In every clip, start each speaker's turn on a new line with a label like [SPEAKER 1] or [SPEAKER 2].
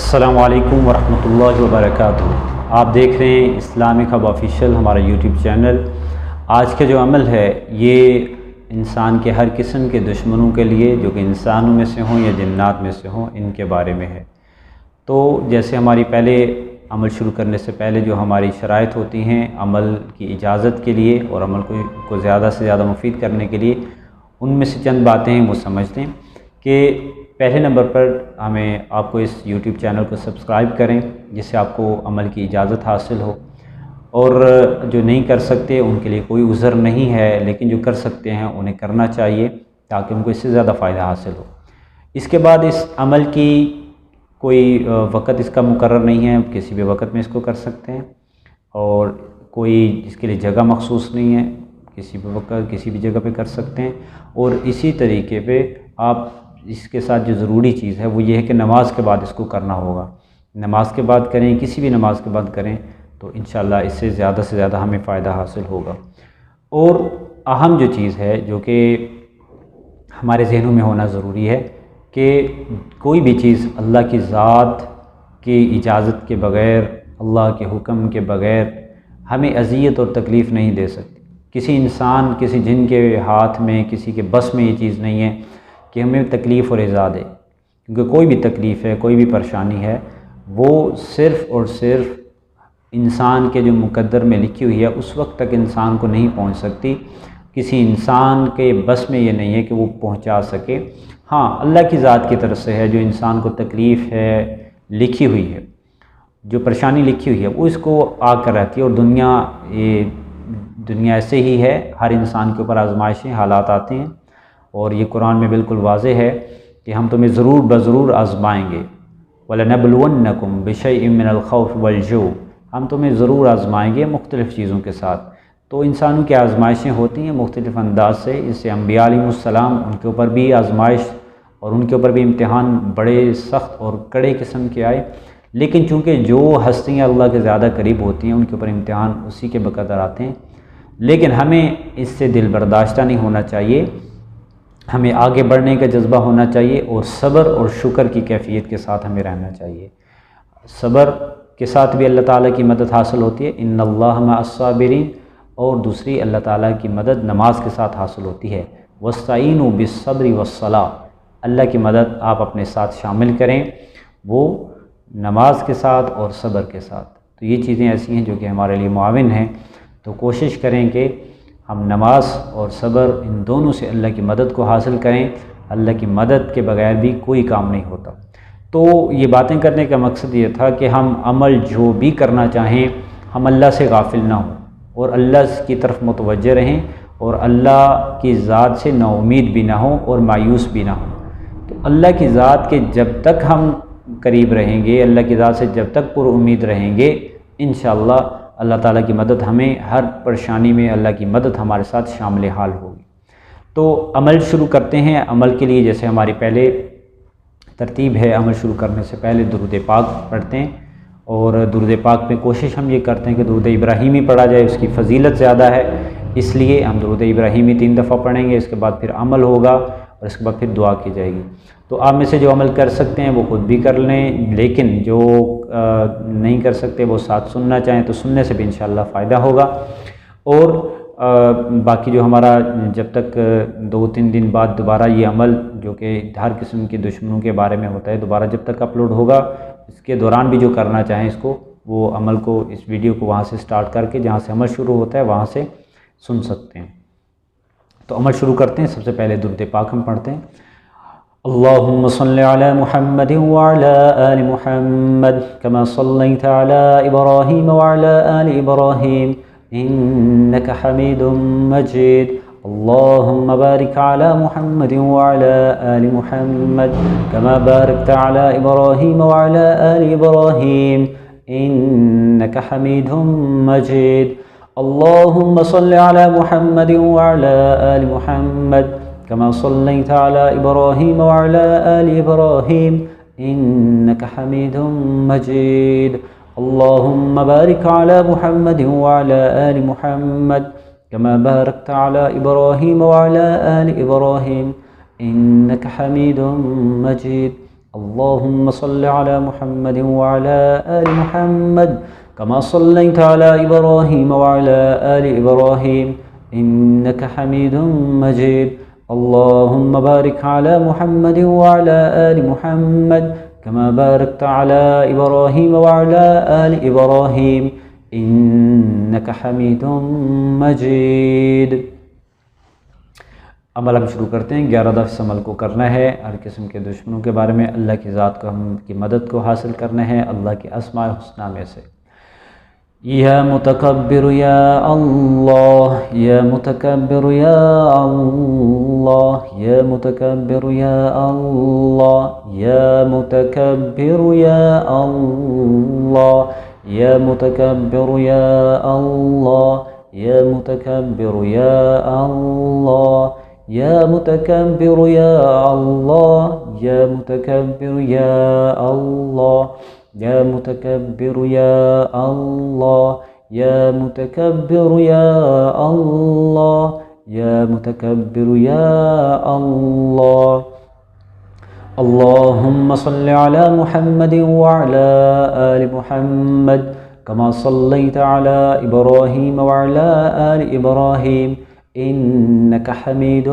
[SPEAKER 1] السلام علیکم ورحمۃ اللہ وبرکاتہ۔ آپ دیکھ رہے ہیں اسلامک ہب آفیشیل، ہمارا یوٹیوب چینل۔ آج کا جو عمل ہے یہ انسان کے ہر قسم کے دشمنوں کے لیے، جو کہ انسانوں میں سے ہوں یا جنات میں سے ہوں، ان کے بارے میں ہے۔ تو جیسے ہماری پہلے عمل شروع کرنے سے پہلے جو ہماری شرائط ہوتی ہیں عمل کی اجازت کے لیے اور عمل کو زیادہ سے زیادہ مفید کرنے کے لیے، ان میں سے چند باتیں ہیں وہ سمجھتے ہیں کہ پہلے نمبر پر ہمیں آپ کو اس یوٹیوب چینل کو سبسکرائب کریں جس سے آپ کو عمل کی اجازت حاصل ہو، اور جو نہیں کر سکتے ان کے لیے کوئی عذر نہیں ہے، لیکن جو کر سکتے ہیں انہیں کرنا چاہیے تاکہ ان کو اس سے زیادہ فائدہ حاصل ہو۔ اس کے بعد اس عمل کی کوئی وقت اس کا مقرر نہیں ہے، کسی بھی وقت میں اس کو کر سکتے ہیں، اور کوئی اس کے لیے جگہ مخصوص نہیں ہے، کسی بھی وقت کسی بھی جگہ پہ کر سکتے ہیں۔ اور اسی طریقے پہ آپ اس کے ساتھ جو ضروری چیز ہے وہ یہ ہے کہ نماز کے بعد اس کو کرنا ہوگا۔ نماز کے بعد کریں، کسی بھی نماز کے بعد کریں تو انشاءاللہ اس سے زیادہ ہمیں فائدہ حاصل ہوگا۔ اور اہم جو چیز ہے جو کہ ہمارے ذہنوں میں ہونا ضروری ہے کہ کوئی بھی چیز اللہ کی ذات کی اجازت کے بغیر، اللہ کے حکم کے بغیر ہمیں اذیت اور تکلیف نہیں دے سکتی۔ کسی انسان، کسی جن کے ہاتھ میں، کسی کے بس میں یہ چیز نہیں ہے کہ ہمیں تکلیف اور ایذا دے، کیونکہ کوئی بھی تکلیف ہے، کوئی بھی پریشانی ہے، وہ صرف اور صرف انسان کے جو مقدر میں لکھی ہوئی ہے اس وقت تک انسان کو نہیں پہنچ سکتی۔ کسی انسان کے بس میں یہ نہیں ہے کہ وہ پہنچا سکے۔ ہاں، اللہ کی ذات کی طرف سے ہے، جو انسان کو تکلیف ہے لکھی ہوئی ہے، جو پریشانی لکھی ہوئی ہے وہ اس کو آ کر رہتی ہے۔ اور دنیا ایسے ہی ہے، ہر انسان کے اوپر آزمائشیں، حالات آتے ہیں، اور یہ قرآن میں بالکل واضح ہے کہ ہم تمہیں ضرور آزمائیں گے۔ وَلَنَبْلُوَنَّكُمْ بِشَيْءٍ مِّنَ الْخَوْفِ وَالْجُوعِ، ہم تمہیں ضرور آزمائیں گے مختلف چیزوں کے ساتھ۔ تو انسانوں کی آزمائشیں ہوتی ہیں مختلف انداز سے، اس سے انبیاء علیہ السلام ان کے اوپر بھی آزمائش اور ان کے اوپر بھی امتحان بڑے سخت اور کڑے قسم کے آئے، لیکن چونکہ جو ہستیاں اللہ کے زیادہ قریب ہوتی ہیں ان کے اوپر امتحان اسی کے بقدر آتے ہیں۔ لیکن ہمیں اس سے دل برداشتہ نہیں ہونا چاہیے، ہمیں آگے بڑھنے کا جذبہ ہونا چاہیے، اور صبر اور شکر کی کیفیت کے ساتھ ہمیں رہنا چاہیے۔ صبر کے ساتھ بھی اللہ تعالیٰ کی مدد حاصل ہوتی ہے، ان اللہ مع الصابرین، اور دوسری اللہ تعالیٰ کی مدد نماز کے ساتھ حاصل ہوتی ہے۔ واستعینوا بالصبر والصلاۃ، اللہ کی مدد آپ اپنے ساتھ شامل کریں، وہ نماز کے ساتھ اور صبر کے ساتھ۔ تو یہ چیزیں ایسی ہیں جو کہ ہمارے لیے معاون ہیں، تو کوشش کریں کہ ہم نماز اور صبر ان دونوں سے اللہ کی مدد کو حاصل کریں۔ اللہ کی مدد کے بغیر بھی کوئی کام نہیں ہوتا۔ تو یہ باتیں کرنے کا مقصد یہ تھا کہ ہم عمل جو بھی کرنا چاہیں ہم اللہ سے غافل نہ ہوں، اور اللہ کی طرف متوجہ رہیں، اور اللہ کی ذات سے نا امید بھی نہ ہوں اور مایوس بھی نہ ہوں۔ تو اللہ کی ذات کے جب تک ہم قریب رہیں گے، اللہ کی ذات سے جب تک پر امید رہیں گے، انشاءاللہ اللہ تعالیٰ کی مدد ہمیں ہر پریشانی میں، اللہ کی مدد ہمارے ساتھ شامل حال ہوگی۔ تو عمل شروع کرتے ہیں۔ عمل کے لیے جیسے ہماری پہلے ترتیب ہے، عمل شروع کرنے سے پہلے درود پاک پڑھتے ہیں، اور درود پاک میں کوشش ہم یہ کرتے ہیں کہ درود ابراہیمی پڑھا جائے، اس کی فضیلت زیادہ ہے، اس لیے ہم درود ابراہیمی 3 دفعہ پڑھیں گے، اس کے بعد پھر عمل ہوگا، اور اس کے بعد پھر دعا کی جائے گی۔ تو آپ میں سے جو عمل کر سکتے ہیں وہ خود بھی کر لیں، لیکن جو نہیں کر سکتے وہ ساتھ سننا چاہیں تو سننے سے بھی انشاءاللہ فائدہ ہوگا۔ اور باقی جو ہمارا جب تک 2-3 دن بعد دوبارہ یہ عمل جو کہ ہر قسم کے دشمنوں کے بارے میں ہوتا ہے، دوبارہ جب تک اپلوڈ ہوگا، اس کے دوران بھی جو کرنا چاہیں اس کو، وہ عمل کو، اس ویڈیو کو وہاں سے سٹارٹ کر کے جہاں سے عمل شروع ہوتا ہے وہاں سے سن سکتے ہیں۔ تو عمل شروع کرتے ہیں۔ سب سے پہلے درود پاک ہم پڑھتے ہیں۔ اللہم صل علی محمد وعلی آل محمد کما صلیت علی ابراہیم وعلی آل ابراہیم انک حمید مجید۔ اللہم بارک علی محمد وعلی آل محمد کما بارکت علی ابراہیم وعلی آل ابراہیم انک حمید مجید۔ اللہم صل علی محمد وعلی آل محمد كما صليت على إبراهيم وعلى آل إبراهيم إنك حميد مجيد۔ اللهم بارك على محمد وعلى آل محمد كما باركت على إبراهيم وعلى آل إبراهيم إنك حميد مجيد۔ اللهم صل على محمد وعلى آل محمد كما صليت على إبراهيم وعلى آل إبراهيم إنك حميد مجيد اللهم بارك على محمد وعلى آل محمد كما باركت على إبراهيم وعلى آل إبراهيم إنك حميد مجيد۔ عمل ہم شروع کرتے ہیں۔ 11 دفعہ اس عمل کو کرنا ہے۔ ہر قسم کے دشمنوں کے بارے میں اللہ کی ذات کو ہم کی مدد کو حاصل کرنا ہے اللہ کی اسماء الحسنی میں سے۔ یا متکبر یا اللہ، یا متکبر یا اللہ، یا متکبر یا اللہ، یا متکبر یا اللہ، یا متکبر یا اللہ، یا متکبر یا اللہ، یا متکبر یا اللہ، یا متکبر یا اللہ، یا متکبر یا اللہ، یا متکبر یا اللہ، یا متکبر یا اللہ۔ اللہم صل علی محمد وعلی آل محمد كما صليت على إبراهيم وعلى آل إبراهيم إنك حميد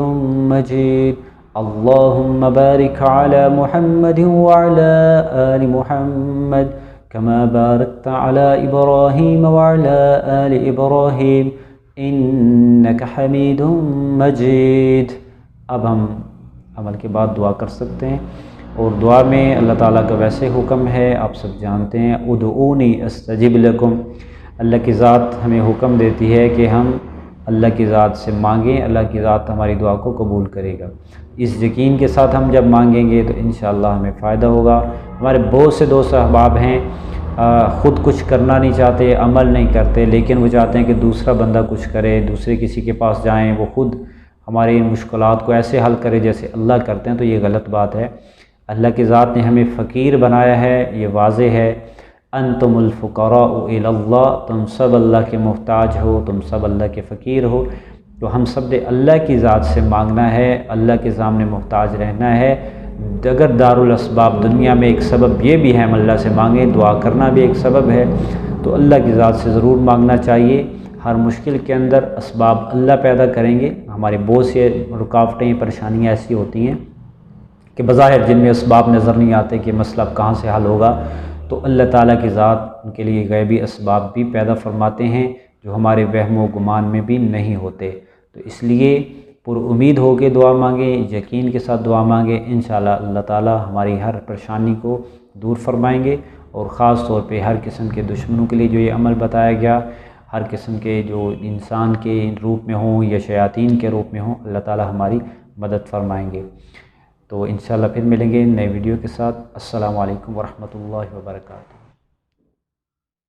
[SPEAKER 1] مجيد اللهم بارك على محمد وعلى آل محمد كما باركت على إبراهيم وعلى آل إبراهيم إنك حميد مجيد۔ اب ہم عمل کے بعد دعا کر سکتے ہیں، اور دعا میں اللہ تعالیٰ کا ویسے حکم ہے، آپ سب جانتے ہیں، ادعونی استجب لکم۔ اللہ کی ذات ہمیں حکم دیتی ہے کہ ہم اللہ کی ذات سے مانگیں، اللہ کی ذات ہماری دعا کو قبول کرے گا۔ اس یقین کے ساتھ ہم جب مانگیں گے تو انشاءاللہ ہمیں فائدہ ہوگا۔ ہمارے بہت سے دوست احباب ہیں خود کچھ کرنا نہیں چاہتے، عمل نہیں کرتے، لیکن وہ چاہتے ہیں کہ دوسرا بندہ کچھ کرے، دوسرے کسی کے پاس جائیں، وہ خود ہماری ان مشکلات کو ایسے حل کرے جیسے اللہ کرتے ہیں، تو یہ غلط بات ہے۔ اللہ کی ذات نے ہمیں فقیر بنایا ہے، یہ واضح ہے۔ انتم الفقراء الی اللہ، تم سب اللہ کے محتاج ہو، تم سب اللہ کے فقیر ہو، تو ہم سب نے اللہ کی ذات سے مانگنا ہے، اللہ کے سامنے محتاج رہنا ہے۔ اگر دارالاسباب دنیا میں ایک سبب یہ بھی ہے ہم اللہ سے مانگیں، دعا کرنا بھی ایک سبب ہے، تو اللہ کی ذات سے ضرور مانگنا چاہیے۔ ہر مشکل کے اندر اسباب اللہ پیدا کریں گے۔ ہمارے بہت سے رکاوٹیں، پریشانیاں ایسی ہوتی ہیں کہ بظاہر جن میں اسباب نظر نہیں آتے کہ مسئلہ کہاں سے حل ہوگا، تو اللہ تعالیٰ کی ذات ان کے لیے غیبی اسباب بھی پیدا فرماتے ہیں جو ہمارے وہم و گمان میں بھی نہیں ہوتے۔ تو اس لیے پر امید ہو کے دعا مانگیں، یقین کے ساتھ دعا مانگیں، انشاءاللہ اللہ تعالیٰ ہماری ہر پریشانی کو دور فرمائیں گے، اور خاص طور پہ ہر قسم کے دشمنوں کے لیے جو یہ عمل بتایا گیا، ہر قسم کے جو انسان کے روپ میں ہوں یا شیاطین کے روپ میں ہوں، اللہ تعالیٰ ہماری مدد فرمائیں گے۔ تو انشاءاللہ پھر ملیں گے نئے ویڈیو کے ساتھ۔ السلام علیکم ورحمۃ اللہ وبرکاتہ۔